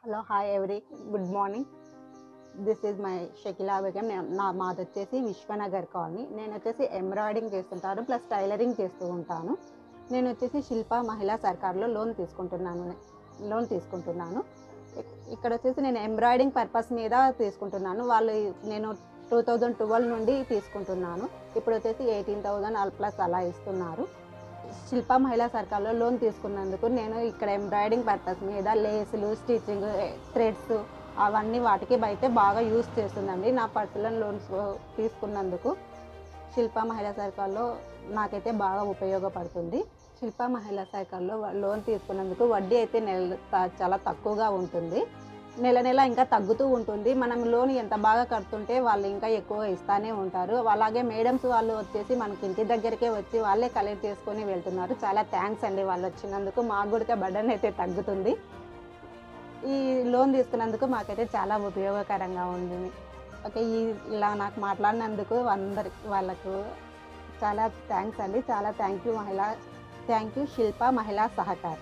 Hello hi good morning. This is my Shakila Begum. మాది వచ్చేసి Vishwanagar colony. నేను వచ్చేసి ఎంబ్రాయిడింగ్ చేస్తుంటాను ప్లస్ టైలరింగ్ చేస్తూ ఉంటాను. నేను వచ్చేసి శిల్ప మహిళా సర్కార్లో లోన్ తీసుకుంటున్నాను. ఇక్కడ వచ్చేసి నేను ఎంబ్రాయిడింగ్ పర్పస్ మీద తీసుకుంటున్నాను. నేను 2012 నుండి తీసుకుంటున్నాను. ఇప్పుడు వచ్చేసి 18,000 ప్లస్ అలా ఇస్తున్నారు. శిల్ప మహిళా సర్కార్లో లోన్ తీసుకున్నందుకు నేను ఇక్కడ ఎంబ్రాయిడింగ్ పర్పస్ మీద లేసులు, స్టిచ్చింగ్, థ్రెడ్స్ అవన్నీ వాటికి అయితే బాగా యూస్ చేస్తుందండి. నా పర్సనల్ లోన్స్ తీసుకున్నందుకు శిల్ప మహిళా సర్కార్లో నాకైతే బాగా ఉపయోగపడుతుంది. శిల్ప మహిళా సర్కార్లో లోన్ తీసుకున్నందుకు వడ్డీ అయితే చాలా తక్కువగా ఉంటుంది. నెల నెల ఇంకా తగ్గుతూ ఉంటుంది. మనం లోన్ ఎంత బాగా కడుతుంటే వాళ్ళు ఇంకా ఎక్కువ ఇస్తూనే ఉంటారు. అలాగే మేడమ్స్ వాళ్ళు వచ్చేసి మనకి ఇంటి దగ్గరికే వచ్చి వాళ్ళే కలెక్ట్ చేసుకొని వెళ్తున్నారు. చాలా థ్యాంక్స్ అండి వాళ్ళు వచ్చినందుకు. మాకు కూడా బర్డెన్ అయితే తగ్గుతుంది. ఈ లోన్ తీసుకున్నందుకు మాకైతే చాలా ఉపయోగకరంగా ఉంది. ఓకే, ఇలా నాకు మాట్లాడినందుకు వాళ్ళకు చాలా థ్యాంక్స్ అండి. చాలా థ్యాంక్ యూ శిల్ప మహిళా సహకార్.